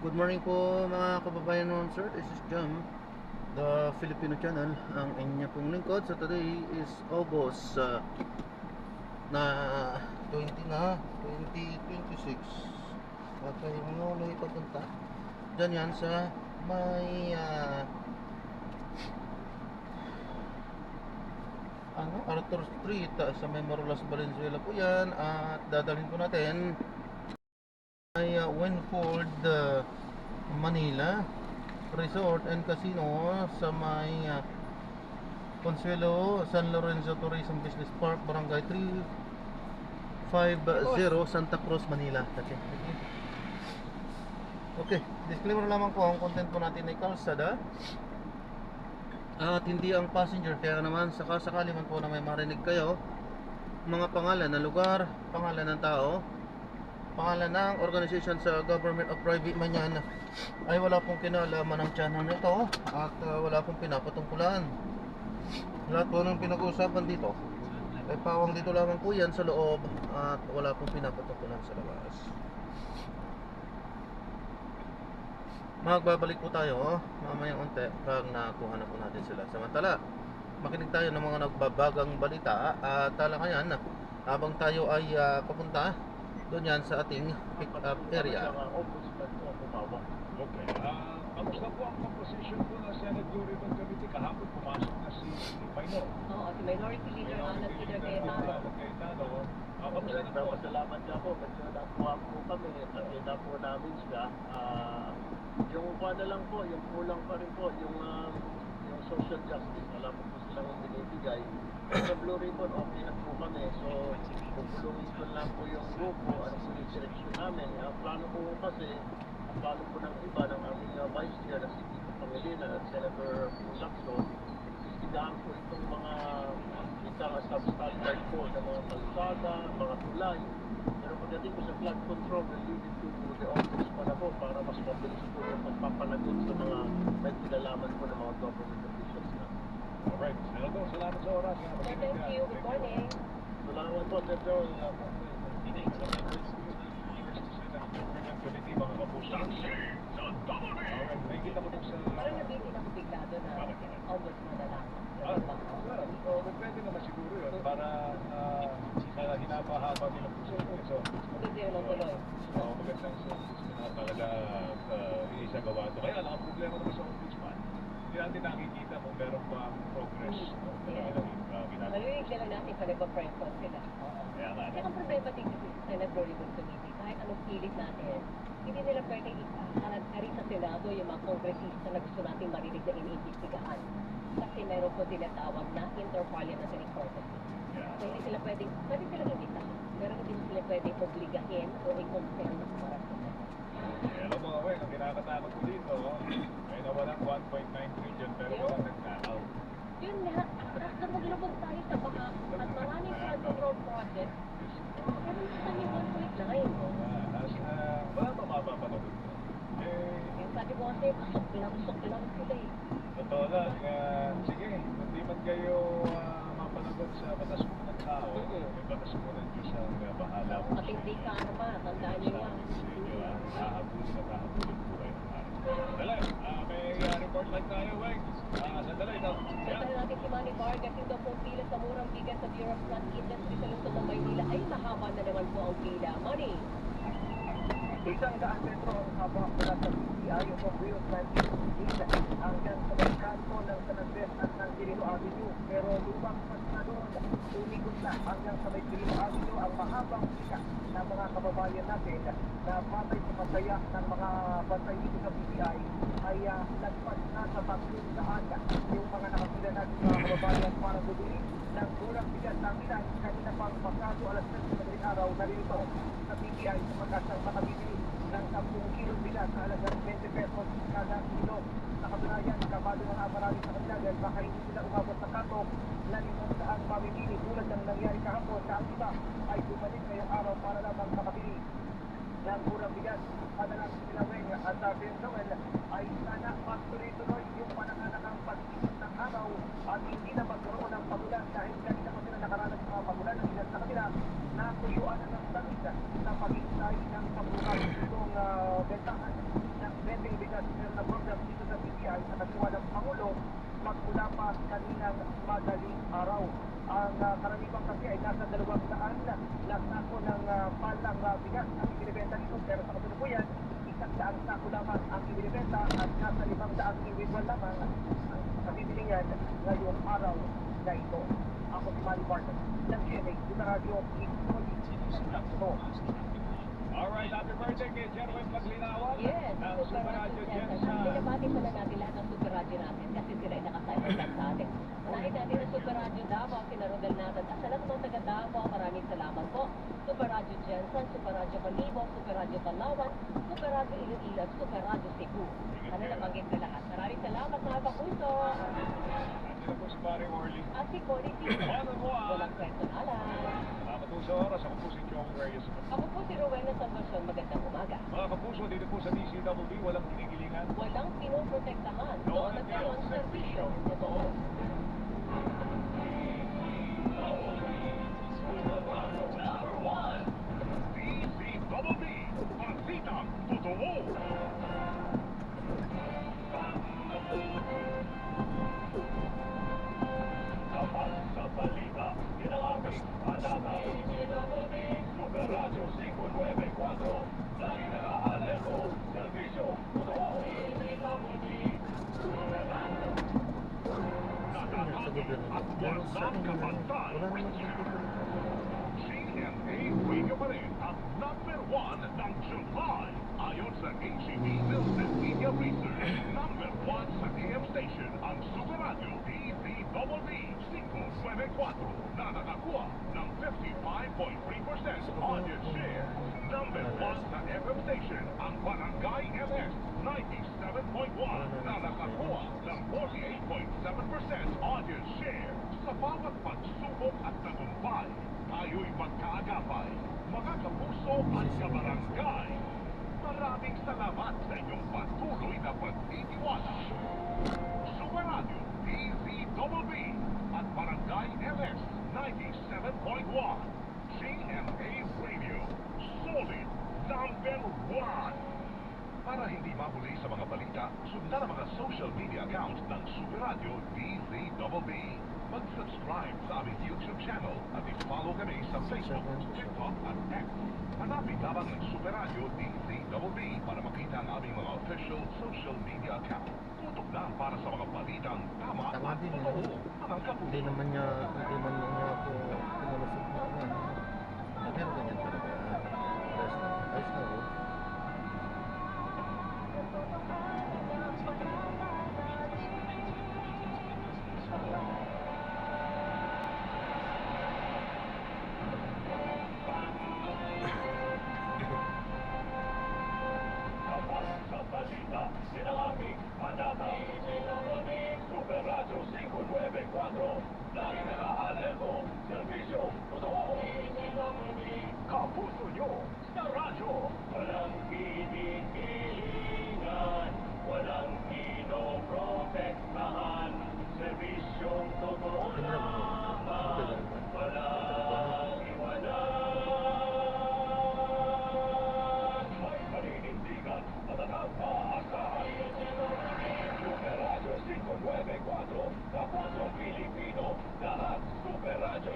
Good morning po mga kababayan noon, sir. This is Jam, the Filipino channel. Ang inya pong lingkod. So today is August na 2026. At kayo mga papunta dyan yan sa may Arthur Street, sa may Morolas, Valenzuela po yan. At dadalhin po natin ay Winford, Manila Resort and Casino sa may Consuelo San Lorenzo Tourism Business Park, Barangay 350, Santa Cruz, Manila. Okay, disclaimer lamang po, ang content po natin ay kalsada at hindi ang passenger. Kaya naman sakali man po na may marinig kayo mga pangalan ng lugar, pangalan ng tao, pangalan ng organization sa government o private man yan, ay wala pong kinalaman ng channel nito at wala pong pinapatungkulan. Lahat po ng pinag-uusapan dito ay pawang dito lamang po yan sa loob at wala pong pinapatungkulan sa labas. Magbabalik po tayo mamayang unti pag nakuha na po natin sila. Samantala, makinig tayo ng mga nagbabagang balita at talakayan habang tayo ay papunta doon yan sa ating pick-up area. Okay. Kamusta po ang composition po ng Senate Blue Ribbon Committee? Kahapon pumasok na si Minor. Oo, si Minority Leader Ana Peter Cayetano. Kamusta na po? Salamat na po. Kasi nakuha po kami. Nakita po namin siya. Yung na lang po, yung kulang pa rin po, yung social justice. Alam po silang binibigay. Sa Blue Ribbon, okay na po kami. So, pupulungin ko lang po yung grupo at yung direksyon namin. Ang plano po kasi, ang plano po ng iba ng aming Vice Chair na si Tito Pangilinan at Senator Lacson, istigahan po itong mga substandard po ng mga kalsada, mga tulay. Pero pagdating po sa flood control, related to the office pa na po para mas mabilis po yung pagpapalagot sa mga may kinalaman po ng mga government officials na. Alright. Senator, salamat sa oras. Thank you. Good morning. Salamat po, Senator. Committee, mga kapuso. Alright, may kita ko sa... Parang nabitin ako bigla doon na August na lang. So, pwede naman siguro yun para sa hinapahaba nila puso. So, Maganda yun ang tuloy. magandang service na talaga iisagawa ito. Kaya lang, ang problema naman sa ombudsman, hindi natin nakikita kung meron pa progress. Nalilig na lang natin pa nagpa-friend call sila. Kaya nga. Kaya ang problema din kasi sa Senate Blue Ribbon Committee, kahit anong pilit natin, hindi nila pwede ikaragkari sa Senado yung mga kongresista na gusto natin marinig na iniimbestigahan. Kasi meron po tinatawag na interparliamentary courtesy. So hindi sila pwede silang imbitahan. Pero hindi sila pwede obligahin o i-confirm na para sa Senado. Alam mo, ang kinakatakot ko dito, may nawalang 1.9 trillion pero walang nagnakaw. Yun nga, tapos na maglubog tayo sa baha at maraming flood control project. Pero saan yung 1.9? Wala pa mapapanood ko. Yung sabi ko kasi, usok lang sila eh. Totoo lang, sige, hindi man kayo mapanagot sa batas mo ng tao, may batas mo ng Diyos ang bahala po. Ating di karma, tandaan niyo yan. Hahabulin po kayo ng araw. Dali, may report lang tayo, Weng. Sandali, ito. Sasali natin si Manny Vargas, yung daw pong pila sa murang bigas sa Bureau of Plant Industry sa lungsod ng Maynila ay mahaba na naman po ang pila. Manny! 100 metro ang haba mula sa PCI o Bureau of Plant Industry hanggang sa may kanto ng San Andres at ng Quirino Avenue. Pero lumang mas na doon, tumikot na hanggang sa may Quirino Avenue ang mahabang pila ng mga kababayan natin na patay sa pasaya ng mga bantay dito sa PCI ay lagpas na sa 300 yung mga nakapila natin mga kababayan para bumili ng murang bigas ng ilan kanina pang pasado alas 3 sa madaling araw narito sa PCI sa pagkasang makabili ng 10 kilo bigas sa halagang 20 pesos kada kilo. Sa katunayan, kabado na marami sa kanila dahil baka hindi sila umabot sa katok na 500 mamimili tulad ng nangyari kahapon sa ang iba ay bumalik ngayong araw para lamang makabili ng murang bigas. Madalas sila Weng at Noel ay sana magtuloy-tuloy yung pananganakang pag-isip ng araw at hindi na magkaroon ng pagulan dahil kanina ko sila nakaranas sa mga pagulan ng ilan sa kanila na tuyuan ng damit sa pag-iisay ng pagbukas itong bentahan ng individual lamang ang nabibili niyan ngayong araw na ito. Ako si Manny Barton ng GMA Super Radio ito. Alright, happy birthday kay Jerwin Paglinawan. Yes, Ng Super Radio Jensen. Binabati pala natin lahat ng Super Radio natin kasi sila ay naka-cybercam sa atin. Unahin natin ang Super Radio Davao, sinarugal natin. At sa lahat ng taga Davao, maraming salamat po. Super Radio Jensen, Super Radio Balibo, Super Radio Palawan, Super Radio Iloilo, at Super Radio Cebu. Ano nabanggit ka lahat? Maraming salamat mga kapuso. Sino po si Barry Orly? At si Connie Tito. Walang personalan. Salamat po sa oras. Ako po si John Reyes. Ako po si Rowena Salvacion. Magandang umaga. Mga kapuso, dito po sa DCWB, walang kinikilingan. Walang pinoprotektahan. Doon at kayo ang serbisyo. Ito. DCWB, Pasitang Totoo. Tapat sa balita, ginamit, panata, Super Radio 594, lagi naka-alerto, servisyo, totoo, Sa gobyerno. at Pero sa walang akin naman, kapantay. wala naman dito. CNA Radio pa rin ang number 1 ng July. Ayon sa HEB Nielsen Media Research, number 1 sa AM station ang Super Radio DZWB 594 na nakakuha ng 55.3% audience share. Number 1 sa FM station ang Barangay MS 97.1 na nakakuha ng 48.7% audience share. Sa bawat pagsubok at tagumpay, tayo'y magkaagapay, mga kapuso at kabarangay. Maraming salamat sa inyong patuloy na pagtitiwala. Super Radio DZWB at Barangay LS 97.1. GMA Radio, solid number 1. Para hindi mahuli sa mga balita, sundan ang mga social media accounts ng Super Radio DZWB. Mag-subscribe sa aming YouTube channel at i-follow kami sa Facebook, TikTok at X. Hanapin lamang ng Super Radio DZWB para makita ang aming mga official social media account. Tutok na para sa mga balitang tama Tama at din, totoo. Mga Hindi kapuso. naman niya ako pinalusog na ano. Pero ganyan talaga. Ayos na oh. Sa balita, sinangaping panata. Super Radio 594, lagi naka-alerto, servisyo, totoo. Kapuso nyo sa radyo. Walang pinipilingan, walang pinoprotektahan, serbisyong totoo lamang, walang iwanan. May paninindigan, matatag maasahan. Super Radio 594, Kapusong Pilipino, lahat Super Radio.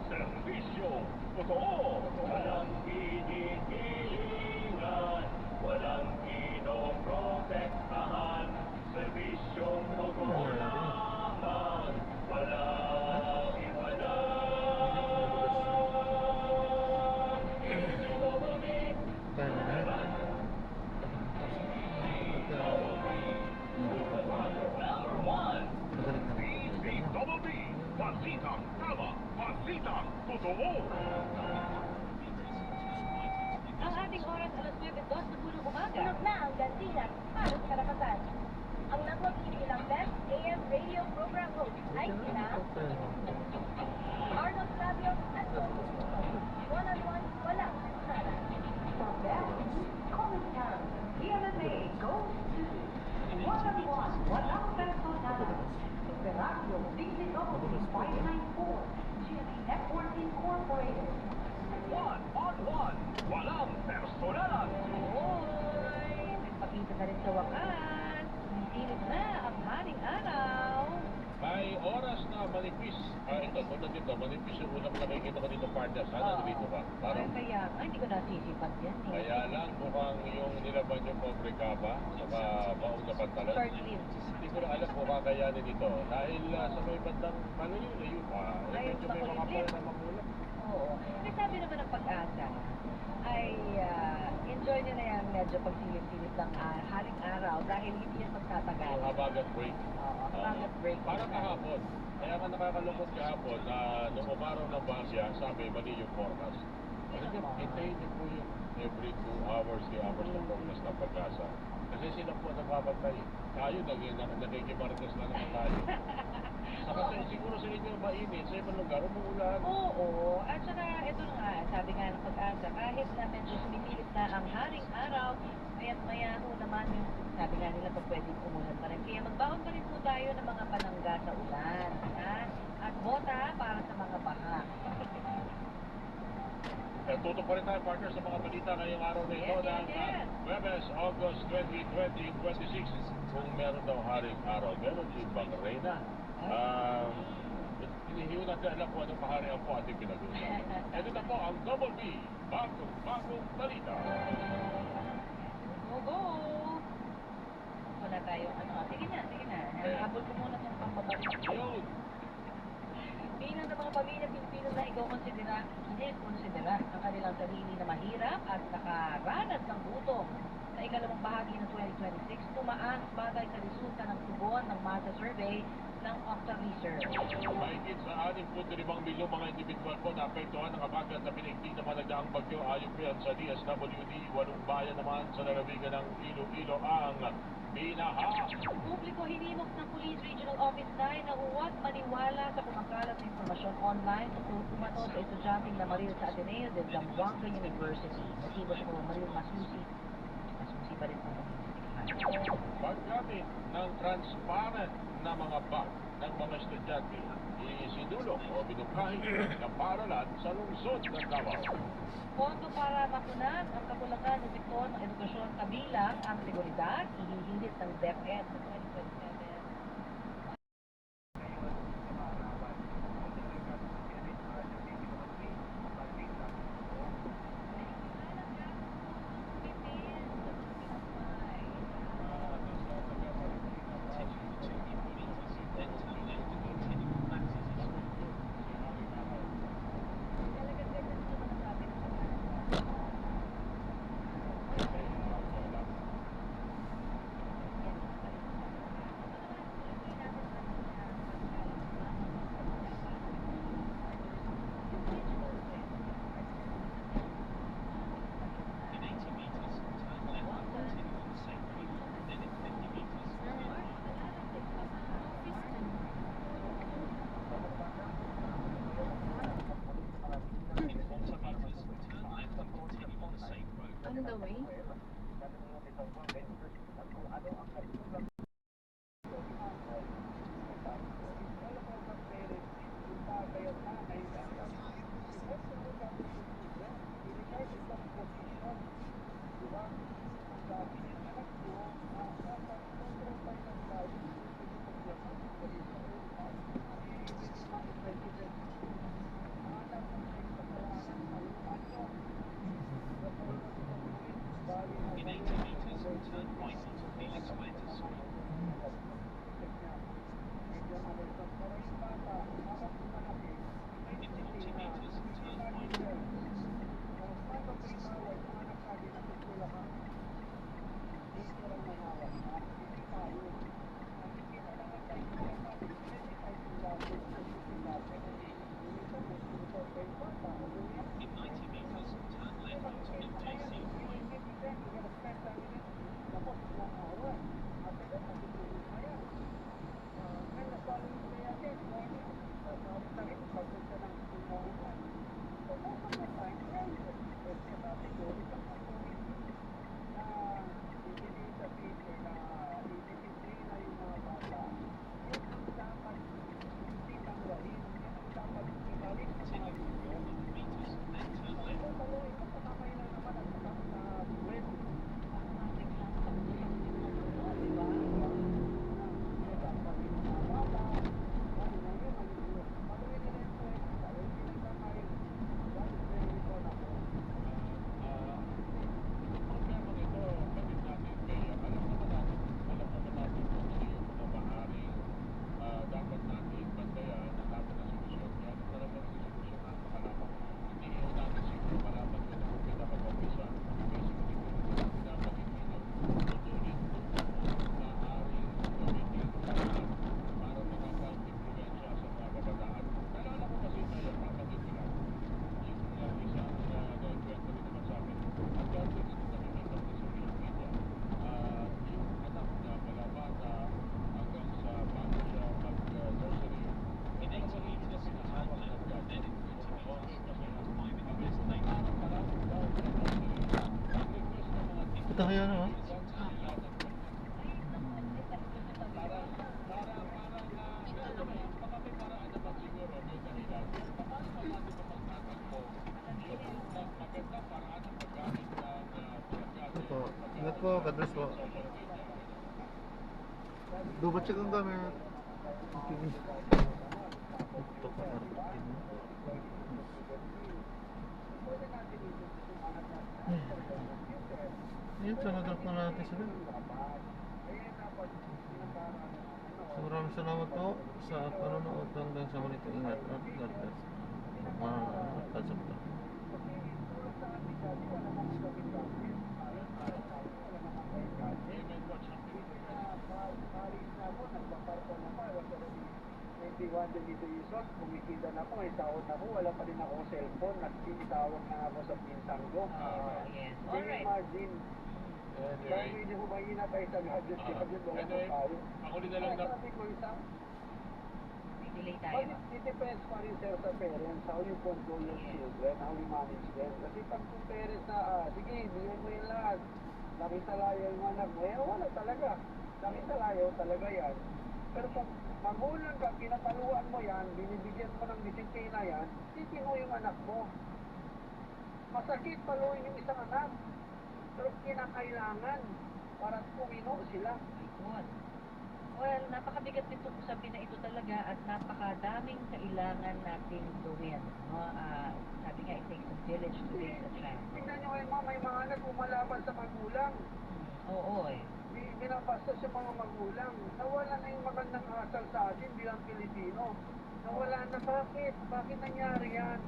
Servisyo, totoo. Walang pinipilingan, walang pinoprotektahan, serbisyong totoo lamang, walang iwanan. Kaya na. DZWB, Balitang Tama, Balitang Totoo. Ang ating oras alas 9:02 na punong umaga. Tunog na ang gantihan para sa karapatan. Ang napagpililang Best AM Radio Program host ay sina Arnold Fabio at one-on-one walang kasala. The best commentary, DMMA goes to one-on-one walang personal. Super Radio DZWB 594, GMA Network Incorporated. One-on-one, walang personalan. Hoy! Nagpakita na rin sa wakas. Init na ang haring araw. May oras na manipis. Ito, tulad dito, manipis yung unang nakikita ko dito partner. Sana Oo. nandito ka. Parang, Kaya nga, hindi ko nasisipan yan eh. kaya lang mukhang yung nilaban yung pobre kaba, saka baong na pantalon. Short-lived. Hindi ko na alam kung kakayanin ito. Dahil sa may bandang malayo-layo pa, Ay, medyo may mga makulimlim. pala na makulang. Oo. Kasi sabi naman ng pag-asa, ay enjoy nyo na yan medyo pagsilip-silip ng haring araw dahil hindi yan magtatagal. Yung habagat break. Oo, habagat break. Parang kahapon. Kaya nga nakakalungkot kahapon na nung umaraw ng Basya, sabi mali yung forecast. Ano niyo, hintayin niyo po yung every 2 hours, 3 hours na forecast ng pag-asa. Kasi sila po nagbabantay. Tayo, nakikimartes lang naman tayo. Saka siguro sa inyo mainit, sa ibang lugar, umuulan. Oo, at saka ito na nga, sabi nga ng pag-asa, kahit na medyo sumisilip na ang haring araw, aya't maya ho naman yung, sabi nga nila pa pwedeng umulan pa rin. Kaya magbaon pa rin po tayo ng mga panangga sa ulan. Ha? At bota para sa mga baha. Tutok pa rin tayo partner sa mga balita ngayong araw na ito Yes, ng yes. Webes, August 2026. Kung meron daw haring araw, meron din bang reyna? Hinihiyo natin alam kung anong kaharian po ating pinag-uusapan. Ito na po ang Double B, bagong balita. Go, go! Wala tayong ano. Sige na, sige na. Habol ko muna itong pampabalik. Yun! Bilang ng mga pamilya Pilipino na iko-konsidera ang kanilang sarili na mahirap at nakaranas ng gutom. Sa ikalawang bahagi ng 2026, tumaas bagay sa resulta ng tugon ng masa survey ng Octa Research. Mahigit sa 6.5 milyong mga individual po na apektuhan ng habagat na pinigting ng mga nagdaang bagyo ayon po yan sa DSWD. 8 bayan naman sa lalawigan ng Iloilo ang binaha. Publiko hinimok ng Police Regional Office 9 na huwag maniwala sa kumakalat na informasyon online tungkol umano sa estudyanteng namaril sa Ateneo de Zamboanga University. Motibo sa pamamaril masusi pa rin po mag-iistihan. Paggamit ng transparent na mga bag ng mga estudyante, isinulong o binukahing ng paaralan sa lungsod ng Davao. Pondo para mapunan ang kakulangan ng sektor ng edukasyon kabilang ang seguridad, ihihilit ng DepEd sa 2027. On the way? In 80 meters, turn right onto Felix Leiter Street. In 40 meters, turn right. In 90 meters, turn left onto MJC Highway. tayo ano. Ito. Ingat po, God bless po. Double check ang gamit. Okay. Ito ka arkin. Ayun, so nag-drop na natin sila. So maraming salamat po sa panonood hanggang sa muli. Ingat at God bless. Pasok na. Dito isot, kumikita na ako, may sahod na ako, wala pa rin ako cellphone, nagtitawag na ako sa pinsan ko. Yes. Can you Alright. imagine? Dahil Anyway, hindi ko mahina tayo sa gadget, gadget wala pa anyway, tayo. ako din na lang Kaya na sabi ko isang, May delay tayo. but it depends pa rin sir sa parents, how you control your children, how you manage them. Kasi pag yung parents na, sige, bigyan mo yung lahat, nakisalayaw yung anak mo, wala talaga. Nakisalayaw talaga yan. Pero kung magulang ka, pinapaluan mo yan, binibigyan mo ng disiplina yan, titin mo yung anak mo. Masakit paluin yung isang anak, pero kinakailangan para tumino sila. Ayun. Well, napakabigat nito usapin na ito talaga at napakadaming kailangan nating gawin. No? Sabi nga, it takes a village to raise a child. Tingnan nyo kayo may mga anak umalaban sa magulang. Oo eh. Binabastos yung mga magulang. Nawala na yung magandang asal sa atin bilang Pilipino. Nawala na bakit? Bakit nangyari yan?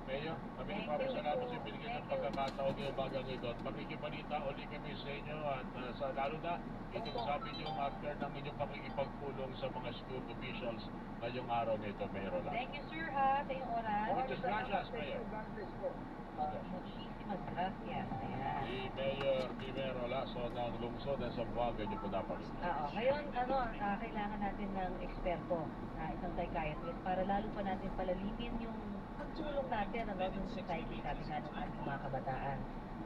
Mayor, kami Thank nagpapasalamat you. sa binigyan ng Thank you. pagkakataon ngayong bagang ito at makikibalita uli kami sa inyo at sa lalo na itong sabi niyo after ng inyong pakikipagpulong sa mga school officials ngayong araw nito, Mayor Rola. Thank you, sir, ha, sa iyong oras. Muchas gracias, Mayor. God bless po. Muchísimas gracias. Ayan. Si Mayor Olaso ng lungsod ng Zamboanga niyo po dapat. Oo. Ngayon, kailangan natin ng eksperto, isang psychiatrist, para lalo pa natin palalimin yung pagtulong natin ng society, sabi nga ng ating mga kabataan.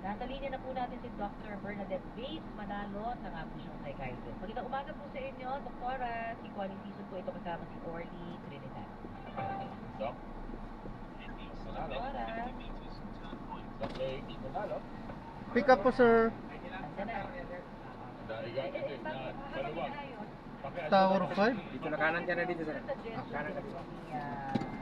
Nasa linya na po natin si Dr. Bernadette Bates Manalo, na nga po siyang psychiatrist. Magandang umaga po sa inyo, Doktora. Si Connie Season po ito kasama si Orly Trinidad. Doc? Manalo? Doktora. Doc Legs Manalo? Pick up po, sir. Nandiyan na. Daiga ito na maluwag. Tower 5. Dito na kanan ka na dito sir. Kanan ka dito.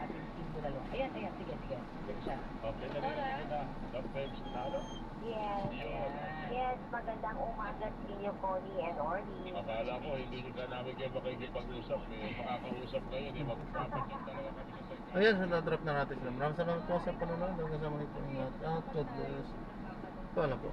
Ating team Bulalo. Ayan, sige. Diyan siya. Okay, narinig na. Doc Legs Manalo? Yes. Yun. Yes, magandang umaga sa inyo, Connie and Orly. Akala ko hindi nyo ka namin kayo makikipag-usap. Makakausap kayo, di magpapacheck talaga kami sa site. Ayan, so na-drop na natin sila. Maraming salamat po sa panonood hanggang sa muli. Ingat at God bless. Ito, alam po.